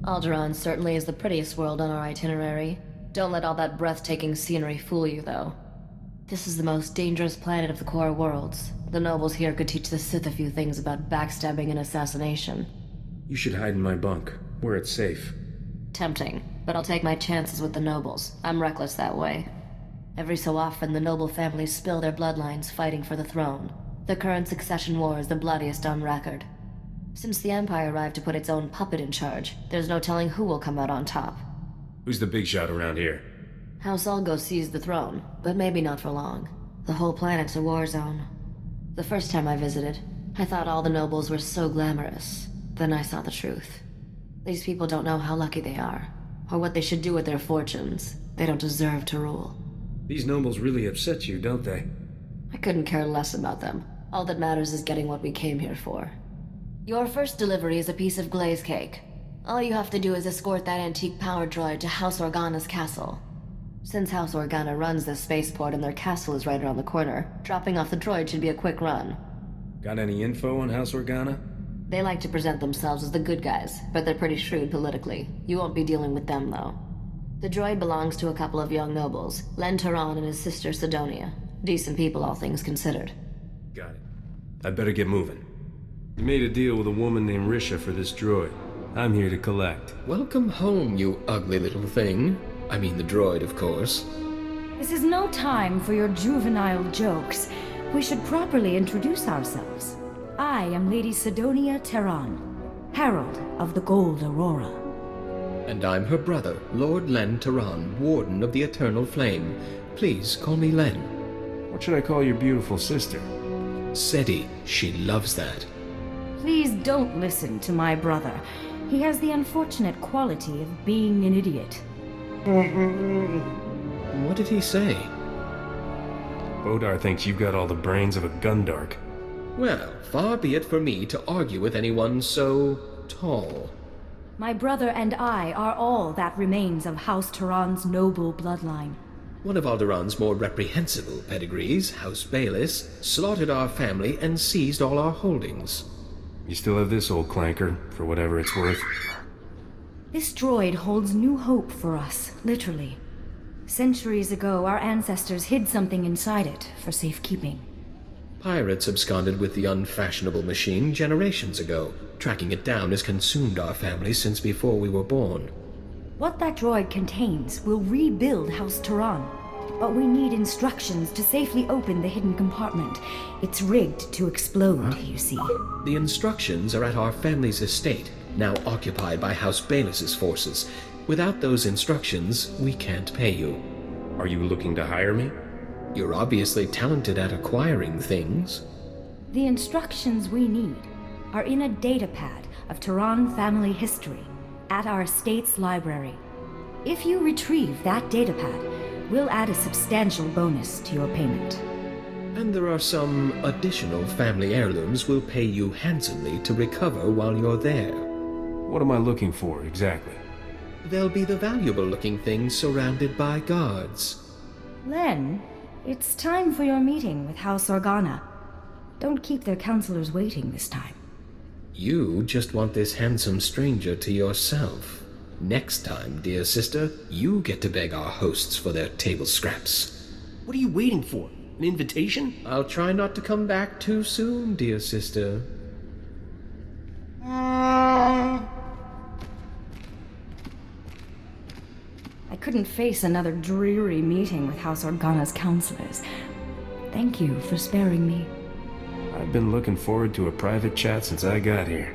Alderaan certainly is the prettiest world on our itinerary. Don't let all that breathtaking scenery fool you, though. This is the most dangerous planet of the core worlds. The nobles here could teach the Sith a few things about backstabbing and assassination. You should hide in my bunk, where it's safe. Tempting, but I'll take my chances with the nobles. I'm reckless that way. Every so often, the noble families spill their bloodlines fighting for the throne. The current succession war is the bloodiest on record. Since the Empire arrived to put its own puppet in charge, there's no telling who will come out on top. Who's the big shot around here? House Ulgo seized the throne, but maybe not for long. The whole planet's a war zone. The first time I visited, I thought all the nobles were so glamorous. Then I saw the truth. These people don't know how lucky they are, or what they should do with their fortunes. They don't deserve to rule. These nobles really upset you, don't they? I couldn't care less about them. All that matters is getting what we came here for. Your first delivery is a piece of glaze cake. All you have to do is escort that antique power droid to House Organa's castle. Since House Organa runs this spaceport and their castle is right around the corner, dropping off the droid should be a quick run. Got any info on House Organa? They like to present themselves as the good guys, but they're pretty shrewd politically. You won't be dealing with them, though. The droid belongs to a couple of young nobles, Len Taran and his sister Sidonia. Decent people, all things considered. Got it. I better get moving. You made a deal with a woman named Risha for this droid. I'm here to collect. Welcome home, you ugly little thing. I mean the droid, of course. This is no time for your juvenile jokes. We should properly introduce ourselves. I am Lady Sidonia Taran, Herald of the Gold Aurora. And I'm her brother, Lord Len Taran, Warden of the Eternal Flame. Please call me Len. What should I call your beautiful sister? Seti, she loves that. Please don't listen to my brother. He has the unfortunate quality of being an idiot. What did he say? Bodar thinks you've got all the brains of a Gundark. Well, far be it for me to argue with anyone so tall. My brother and I are all that remains of House Taran's noble bloodline. One of Alderaan's more reprehensible pedigrees, House Bayless, slaughtered our family and seized all our holdings. You still have this old clanker, for whatever it's worth. This droid holds new hope for us, literally. Centuries ago, our ancestors hid something inside it for safekeeping. Pirates absconded with the unfashionable machine generations ago. Tracking it down has consumed our family since before we were born. What that droid contains will rebuild House Taran. But we need instructions to safely open the hidden compartment. It's rigged to explode, you see. The instructions are at our family's estate, now occupied by House Bayless's forces. Without those instructions, we can't pay you. Are you looking to hire me? You're obviously talented at acquiring things. The instructions we need are in a datapad of Taran family history at our estate's library. If you retrieve that datapad, we'll add a substantial bonus to your payment. And there are some additional family heirlooms we'll pay you handsomely to recover while you're there. What am I looking for, exactly? They'll be the valuable-looking things surrounded by guards. Len, it's time for your meeting with House Organa. Don't keep their counselors waiting this time. You just want this handsome stranger to yourself. Next time, dear sister, you get to beg our hosts for their table scraps. What are you waiting for? An invitation? I'll try not to come back too soon, dear sister. I couldn't face another dreary meeting with House Organa's counselors. Thank you for sparing me. I've been looking forward to a private chat since I got here.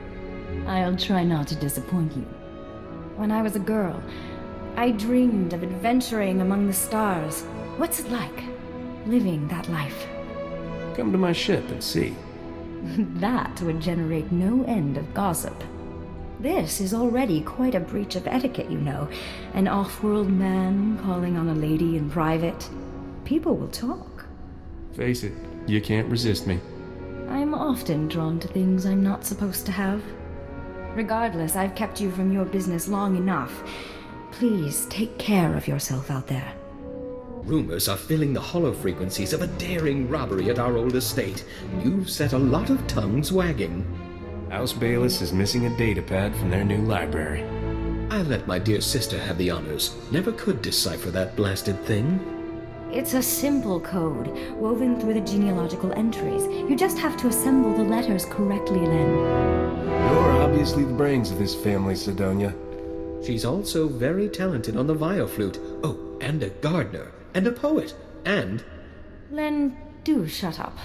I'll try not to disappoint you. When I was a girl, I dreamed of adventuring among the stars. What's it like, living that life? Come to my ship and see. That would generate no end of gossip. This is already quite a breach of etiquette, you know. An off-world man calling on a lady in private. People will talk. Face it, you can't resist me. I'm often drawn to things I'm not supposed to have. Regardless, I've kept you from your business long enough. Please take care of yourself out there. Rumors are filling the hollow frequencies of a daring robbery at our old estate. You've set a lot of tongues wagging. House Bayless is missing a datapad from their new library. I let my dear sister have the honors. Never could decipher that blasted thing. It's a simple code, woven through the genealogical entries. You just have to assemble the letters correctly, Len. You're obviously the brains of this family, Sidonia. She's also very talented on the violflute. Oh, and a gardener, and a poet, and... Len, do shut up.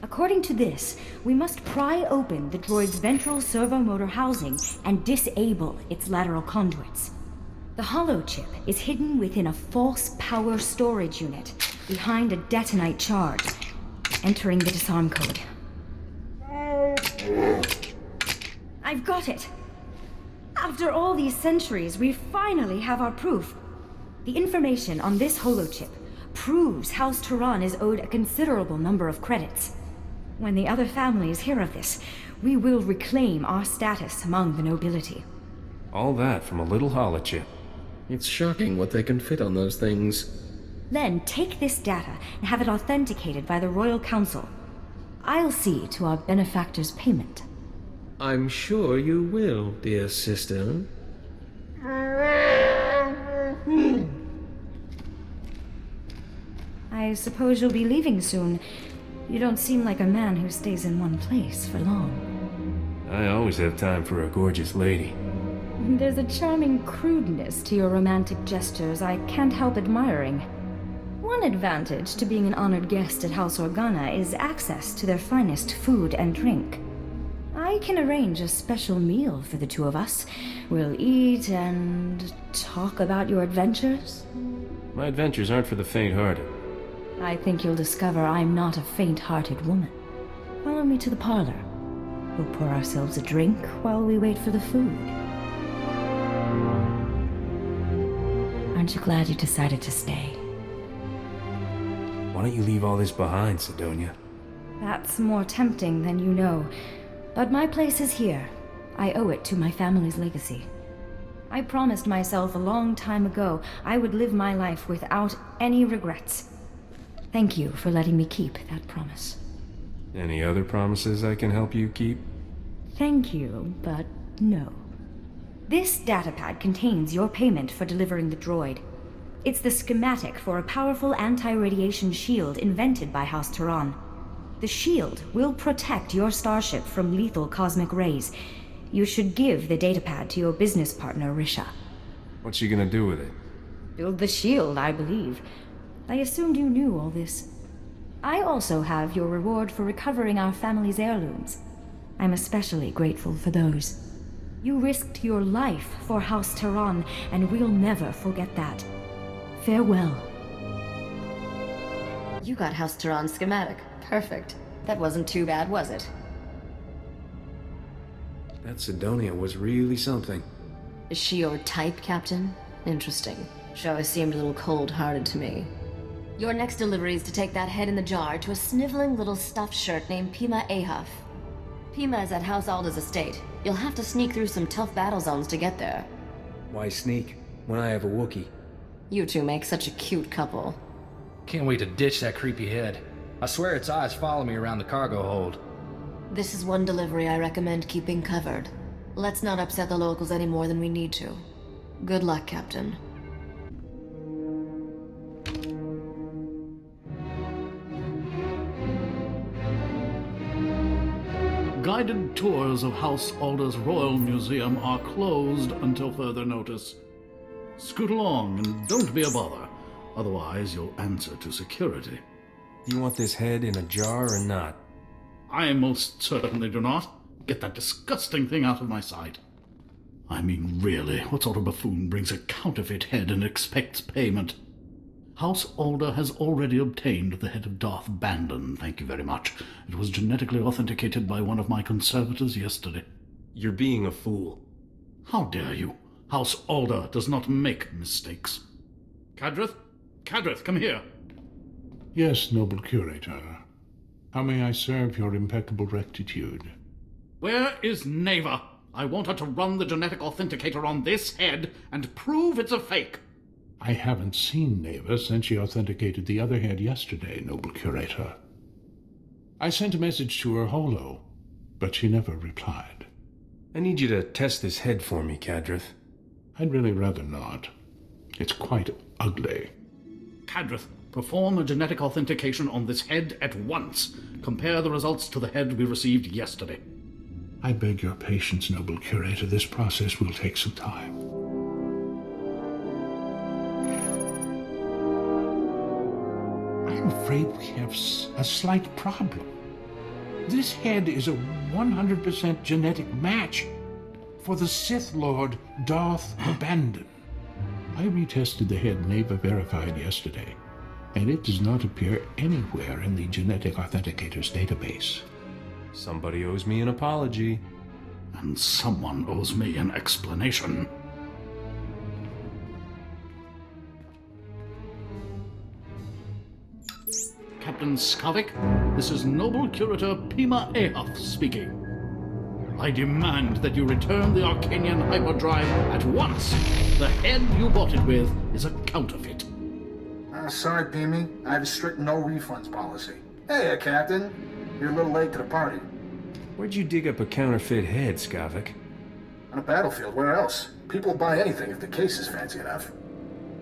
According to this, we must pry open the droid's ventral servomotor housing and disable its lateral conduits. The holochip is hidden within a false power storage unit behind a detonite charge, entering the disarm code. I've got it! After all these centuries, we finally have our proof. The information on this holochip proves House Turan is owed a considerable number of credits. When the other families hear of this, we will reclaim our status among the nobility. All that from a little holochip. It's shocking what they can fit on those things. Then take this data and have it authenticated by the Royal Council. I'll see to our benefactor's payment. I'm sure you will, dear sister. I suppose you'll be leaving soon. You don't seem like a man who stays in one place for long. I always have time for a gorgeous lady. There's a charming crudeness to your romantic gestures I can't help admiring. One advantage to being an honored guest at House Organa is access to their finest food and drink. I can arrange a special meal for the two of us. We'll eat and talk about your adventures. My adventures aren't for the faint-hearted. I think you'll discover I'm not a faint-hearted woman. Follow me to the parlor. We'll pour ourselves a drink while we wait for the food. Aren't you glad you decided to stay? Why don't you leave all this behind, Sidonia? That's more tempting than you know. But my place is here. I owe it to my family's legacy. I promised myself a long time ago I would live my life without any regrets. Thank you for letting me keep that promise. Any other promises I can help you keep? Thank you, but no. This datapad contains your payment for delivering the droid. It's the schematic for a powerful anti-radiation shield invented by House Turan. The shield will protect your starship from lethal cosmic rays. You should give the datapad to your business partner, Risha. What's she gonna do with it? Build the shield, I believe. I assumed you knew all this. I also have your reward for recovering our family's heirlooms. I'm especially grateful for those. You risked your life for House Turan, and we'll never forget that. Farewell. You got House Turan's schematic. Perfect. That wasn't too bad, was it? That Sidonia was really something. Is she your type, Captain? Interesting. She always seemed a little cold-hearted to me. Your next delivery is to take that head in the jar to a sniveling little stuffed shirt named Pima Ahaf. Pima is at House Alda's estate. You'll have to sneak through some tough battle zones to get there. Why sneak, when I have a Wookiee? You two make such a cute couple. Can't wait to ditch that creepy head. I swear its eyes follow me around the cargo hold. This is one delivery I recommend keeping covered. Let's not upset the locals any more than we need to. Good luck, Captain. Guided tours of House Alda's Royal Museum are closed until further notice. Scoot along and don't be a bother. Otherwise, you'll answer to security. You want this head in a jar or not? I most certainly do not. Get that disgusting thing out of my sight. I mean, really, what sort of buffoon brings a counterfeit head and expects payment? House Alda has already obtained the head of Darth Bandon, thank you very much. It was genetically authenticated by one of my conservators yesterday. You're being a fool. How dare you? House Alda does not make mistakes. Cadrith? Cadrith, come here. Yes, noble curator. How may I serve your impeccable rectitude? Where is Neva? I want her to run the genetic authenticator on this head and prove it's a fake. I haven't seen Neva since she authenticated the other head yesterday, noble curator. I sent a message to her holo, but she never replied. I need you to test this head for me, Cadrith. I'd really rather not. It's quite ugly. Cadrith, perform a genetic authentication on this head at once. Compare the results to the head we received yesterday. I beg your patience, noble curator. This process will take some time. I'm afraid we have a slight problem. This head is a 100% genetic match for the Sith Lord Darth Abandon. I retested the head Neva verified yesterday, and it does not appear anywhere in the Genetic Authenticator's database. Somebody owes me an apology. And someone owes me an explanation. Captain Skavak, this is Noble Curator Pima Ahoth speaking. I demand that you return the Arcanian hyperdrive at once. The head you bought it with is a counterfeit. Sorry, Pimi. I have a strict no refunds policy. Hey, Captain. You're a little late to the party. Where'd you dig up a counterfeit head, Skavak? On a battlefield, where else? People will buy anything if the case is fancy enough.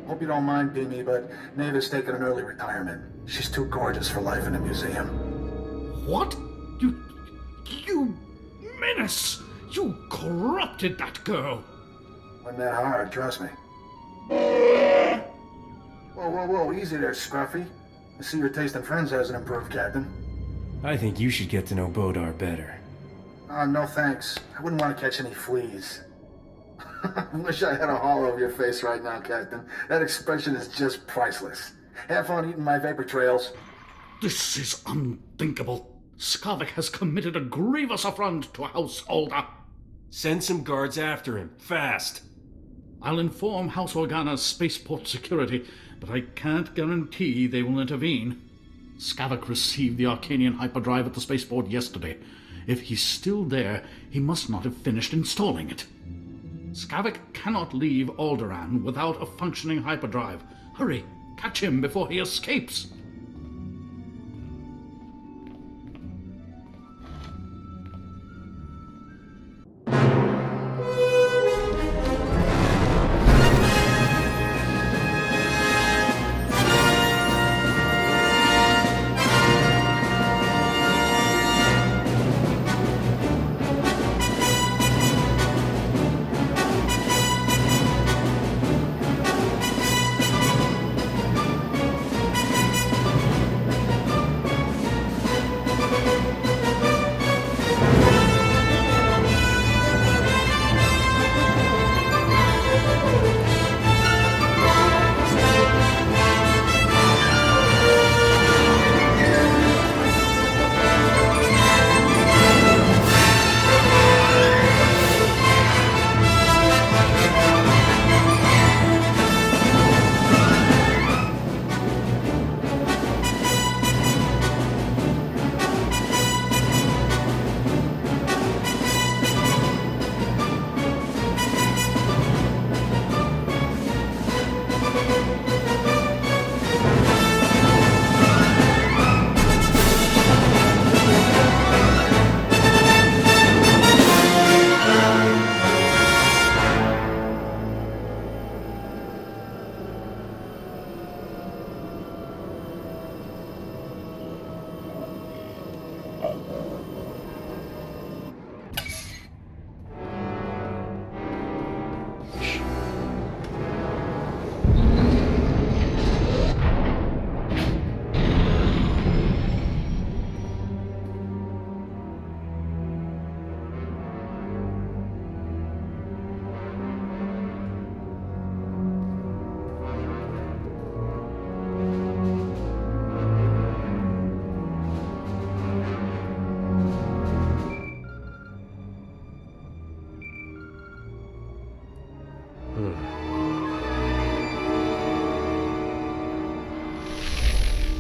Hope you don't mind, Pimi, but Neva's taking an early retirement. She's too gorgeous for life in a museum. What? You menace! You corrupted that girl! Wasn't that hard, trust me. Whoa, easy there, Scruffy. I see your taste in friends hasn't improved, Captain. I think you should get to know Bodar better. No thanks. I wouldn't want to catch any fleas. I wish I had a hollow of your face right now, Captain. That expression is just priceless. Have fun eating my vapor trails. This is unthinkable. Skavak has committed a grievous affront to House Alder. Send some guards after him, fast. I'll inform House Organa's spaceport security, but I can't guarantee they will intervene. Skavak received the Arcanian hyperdrive at the spaceport yesterday. If he's still there, he must not have finished installing it. Skavak cannot leave Alderaan without a functioning hyperdrive. Hurry, catch him before he escapes.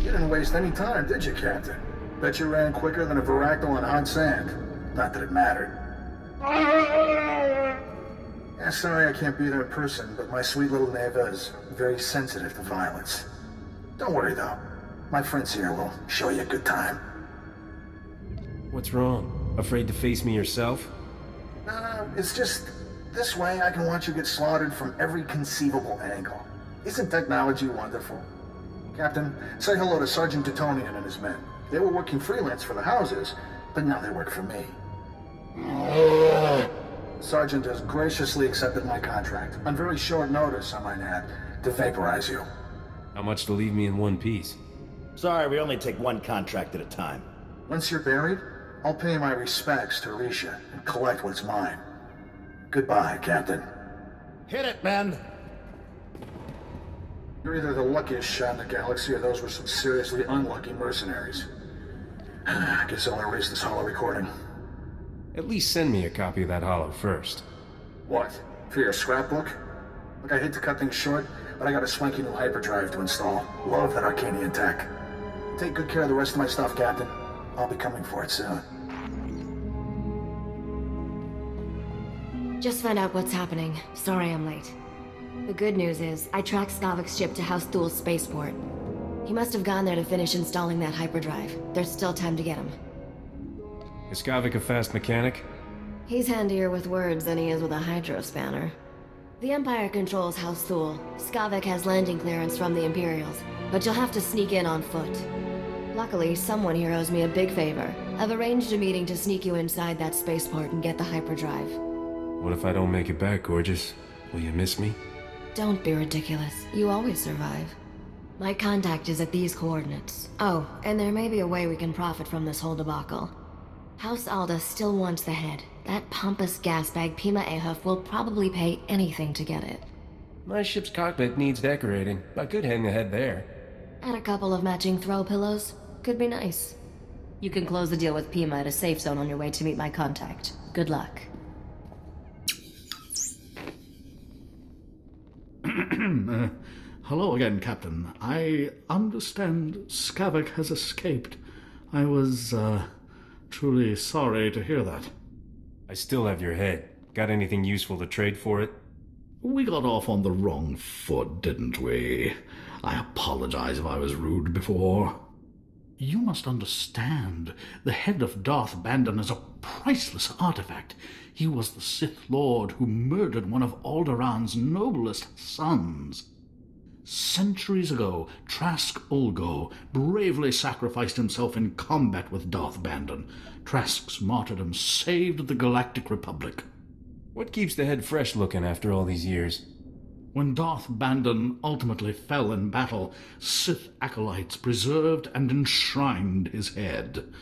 You didn't waste any time, did you, Captain? Bet you ran quicker than a Varactyl on hot sand. Not that it mattered. Yeah, sorry I can't be there in person, but my sweet little Neva is very sensitive to violence. Don't worry, though. My friends here will show you a good time. What's wrong? Afraid to face me yourself? Nah, it's just... This way I can watch you get slaughtered from every conceivable angle. Isn't technology wonderful? Captain, say hello to Sergeant Titonian and his men. They were working freelance for the houses, but now they work for me. Sergeant has graciously accepted my contract, on very short notice, I might add, to vaporize you. How much to leave me in one piece? Sorry, we only take one contract at a time. Once you're buried, I'll pay my respects to Risha and collect what's mine. Goodbye, Captain. Hit it, man! You're either the luckiest shot in the galaxy or those were some seriously unlucky mercenaries. I guess I'll erase this holo recording. At least send me a copy of that holo first. What? For your scrapbook? Look, I hate to cut things short, but I got a swanky new hyperdrive to install. Love that Arcanian tech. Take good care of the rest of my stuff, Captain. I'll be coming for it soon. Just found out what's happening. Sorry I'm late. The good news is, I tracked Skavak's ship to House Thul's spaceport. He must have gone there to finish installing that hyperdrive. There's still time to get him. Is Skavak a fast mechanic? He's handier with words than he is with a hydrospanner. The Empire controls House Thul. Skavak has landing clearance from the Imperials, but you'll have to sneak in on foot. Luckily, someone here owes me a big favor. I've arranged a meeting to sneak you inside that spaceport and get the hyperdrive. What if I don't make it back, gorgeous? Will you miss me? Don't be ridiculous. You always survive. My contact is at these coordinates. Oh, and there may be a way we can profit from this whole debacle. House Alda still wants the head. That pompous gasbag Pima Ahuf will probably pay anything to get it. My ship's cockpit needs decorating. I could hang the head there. And a couple of matching throw pillows. Could be nice. You can close the deal with Pima at a safe zone on your way to meet my contact. Good luck. Hello again, Captain. I understand Skavak has escaped. I was, truly sorry to hear that. I still have your head. Got anything useful to trade for it? We got off on the wrong foot, didn't we? I apologize if I was rude before. You must understand, the head of Darth Bandon is a priceless artifact. He was the Sith Lord who murdered one of Alderaan's noblest sons. Centuries ago, Trask Ulgo bravely sacrificed himself in combat with Darth Bandon. Trask's martyrdom saved the Galactic Republic. What keeps the head fresh looking after all these years? When Darth Bandon ultimately fell in battle, Sith acolytes preserved and enshrined his head.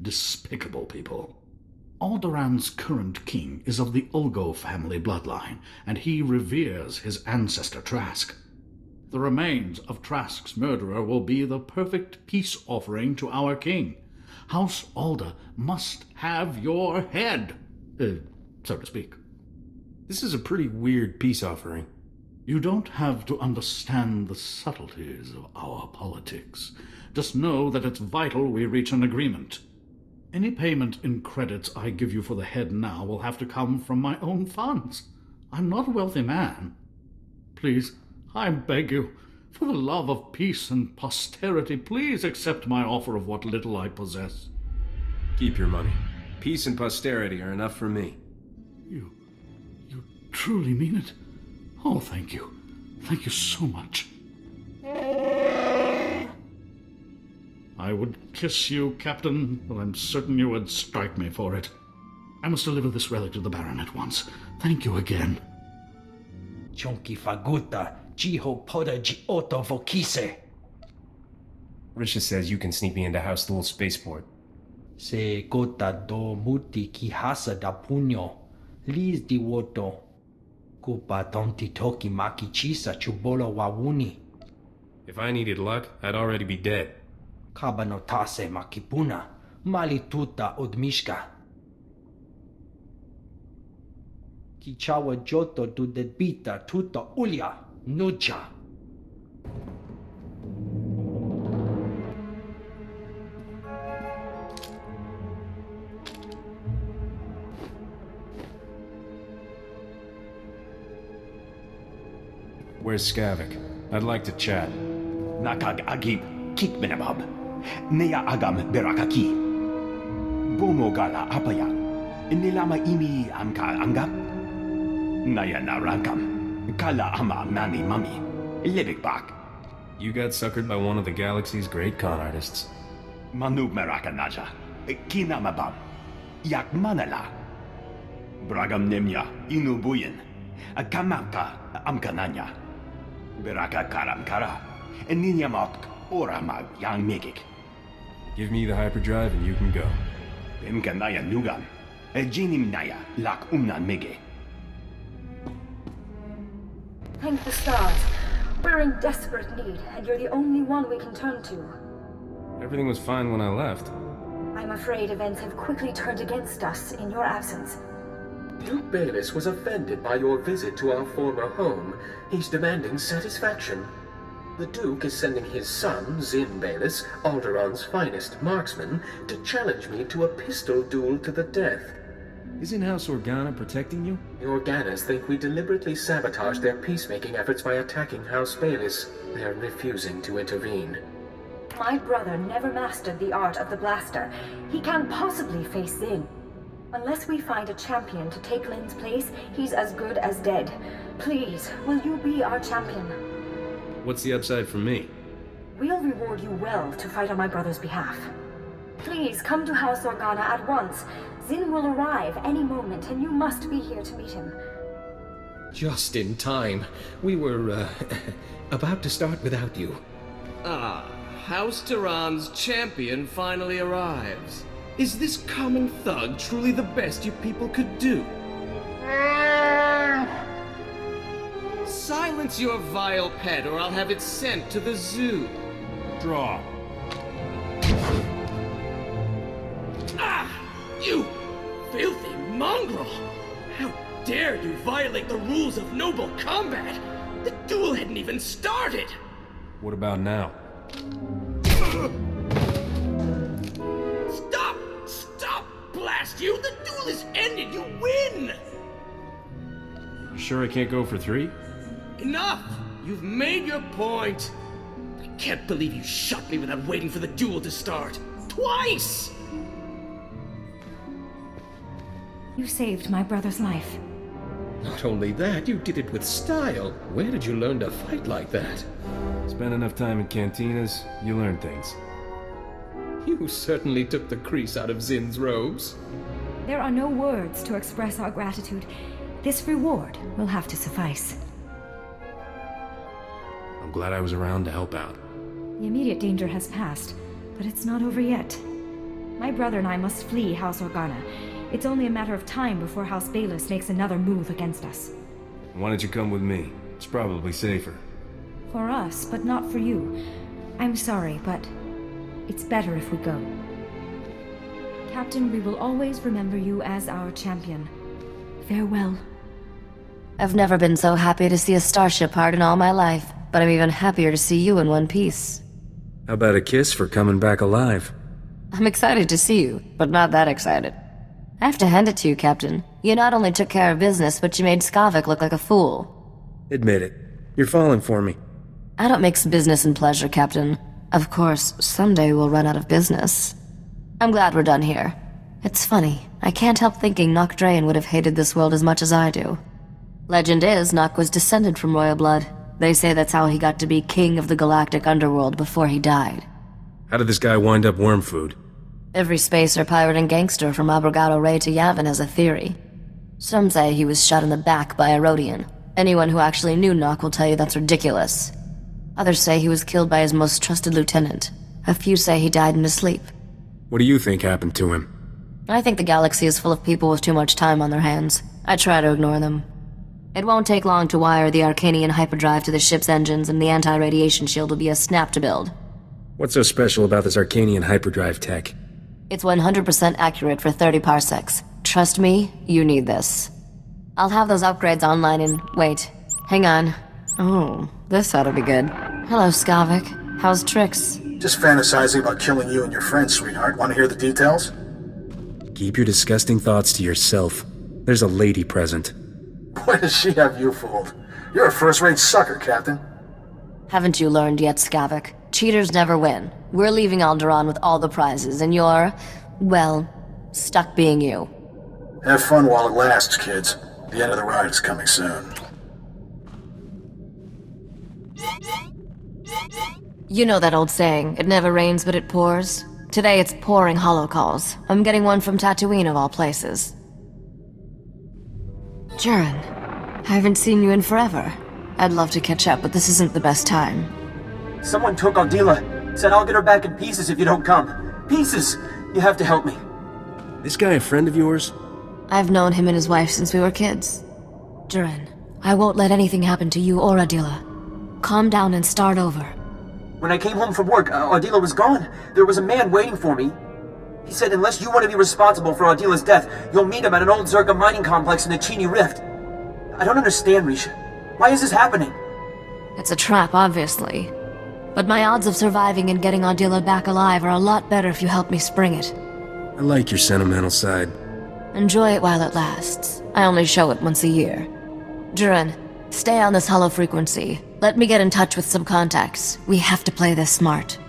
Despicable people. Alderaan's current king is of the Ulgo family bloodline, and he reveres his ancestor Trask. The remains of Trask's murderer will be the perfect peace offering to our king. House Alda must have your head, so to speak. This is a pretty weird peace offering. You don't have to understand the subtleties of our politics. Just know that it's vital we reach an agreement. Any payment in credits I give you for the head now will have to come from my own funds. I'm not a wealthy man. Please, I beg you, for the love of peace and posterity, please accept my offer of what little I possess. Keep your money. Peace and posterity are enough for me. You truly mean it? Oh, thank you. Thank you so much. I would kiss you, Captain, but I'm certain you would strike me for it. I must deliver this relic to the Baron at once. Thank you again. Chonki faguta, jiho poda jioto vokise. Risha says you can sneak me into House Thul's spaceport. Se gota do muti kihasa da puño, lis di woto. Kupa tonti toki maki chisa chubolo wawuni. If I needed luck, I'd already be dead. Kabanotase makipuna, malituta odmishka. Kichawa joto du debita tuta ulya, nucha. Where's Skavak? I'd like to chat. Nakag agib kikmenabab. Nea agam berakaki. Bomo gala apaya. Inilama imi amka angap. Naya Narakam. Kala ama nani mami. Libikbak. You got suckered by one of the galaxy's great con artists. Manub Merakanaja. Kinamabam. Yak Manala. Bragam Nemya. Inubuyin. Kamaka Amkananya. Beraka Karamkara. Ninyamak Oramag Yang Megik. Give me the hyperdrive and you can go. Imkanaya Nugam. Jinim Naya Lak Umnan Mege. Thank the stars. We're in desperate need, and you're the only one we can turn to. Everything was fine when I left. I'm afraid events have quickly turned against us in your absence. Duke Bayless was offended by your visit to our former home. He's demanding satisfaction. The Duke is sending his son, Zin Bayless, Alderaan's finest marksman, to challenge me to a pistol duel to the death. Isn't House Organa protecting you? The Organas think we deliberately sabotaged their peacemaking efforts by attacking House Bayless. They're refusing to intervene. My brother never mastered the art of the blaster. He can't possibly face Zin. Unless we find a champion to take Lin's place, he's as good as dead. Please, will you be our champion? What's the upside for me? We'll reward you well to fight on my brother's behalf. Please, come to House Organa at once. Zin will arrive any moment, and you must be here to meet him. Just in time. We were, about to start without you. Ah, House Tehran's champion finally arrives. Is this common thug truly the best you people could do? Silence your vile pet, or I'll have it sent to the zoo. Draw. Ah! You filthy mongrel! How dare you violate the rules of noble combat? The duel hadn't even started! What about now? Stop! Stop! Blast you! The duel is ended! You win! You sure I can't go for 3? Enough! You've made your point! I can't believe you shot me without waiting for the duel to start! Twice! You saved my brother's life. Not only that, you did it with style. Where did you learn to fight like that? Spend enough time in cantinas, you learn things. You certainly took the crease out of Zin's robes. There are no words to express our gratitude. This reward will have to suffice. I'm glad I was around to help out. The immediate danger has passed, but it's not over yet. My brother and I must flee House Organa. It's only a matter of time before House Bayless makes another move against us. Why don't you come with me? It's probably safer. For us, but not for you. I'm sorry, but it's better if we go. Captain, we will always remember you as our champion. Farewell. I've never been so happy to see a starship heart in all my life, but I'm even happier to see you in one piece. How about a kiss for coming back alive? I'm excited to see you, but not that excited. I have to hand it to you, Captain. You not only took care of business, but you made Skavak look like a fool. Admit it. You're falling for me. I don't mix business and pleasure, Captain. Of course, someday we'll run out of business. I'm glad we're done here. It's funny, I can't help thinking Nok Drayen would have hated this world as much as I do. Legend is, Nok was descended from royal blood. They say that's how he got to be king of the galactic underworld before he died. How did this guy wind up worm food? Every spacer, pirate, and gangster from Abrogado Ray to Yavin has a theory. Some say he was shot in the back by a Rodian. Anyone who actually knew Nok will tell you that's ridiculous. Others say he was killed by his most trusted lieutenant. A few say he died in his sleep. What do you think happened to him? I think the galaxy is full of people with too much time on their hands. I try to ignore them. It won't take long to wire the Arcanian hyperdrive to the ship's engines, and the anti-radiation shield will be a snap to build. What's so special about this Arcanian hyperdrive tech? It's 100% accurate for 30 parsecs. Trust me, you need this. I'll have those upgrades online in... wait. Hang on. Oh, this ought to be good. Hello, Skavak. How's Trix? Just fantasizing about killing you and your friends, sweetheart. Want to hear the details? Keep your disgusting thoughts to yourself. There's a lady present. Boy, does she have you fooled. You're a first-rate sucker, Captain. Haven't you learned yet, Skavak? Cheaters never win. We're leaving Alderaan with all the prizes, and you're... well, stuck being you. Have fun while it lasts, kids. The end of the ride's coming soon. You know that old saying, it never rains but it pours? Today it's pouring holocalls. I'm getting one from Tatooine of all places. Duran, I haven't seen you in forever. I'd love to catch up, but this isn't the best time. Someone took Ardila. Said I'll get her back in pieces if you don't come. Pieces! You have to help me. This guy a friend of yours? I've known him and his wife since we were kids. Duran, I won't let anything happen to you or Ardila. Calm down and start over. When I came home from work, Ardila was gone. There was a man waiting for me. He said unless you want to be responsible for Ardila's death, you'll meet him at an old Zerka mining complex in the Chini Rift. I don't understand, Risha. Why is this happening? It's a trap, obviously. But my odds of surviving and getting Ardila back alive are a lot better if you help me spring it. I like your sentimental side. Enjoy it while it lasts. I only show it once a year. Duran, stay on this hollow frequency. Let me get in touch with some contacts. We have to play this smart.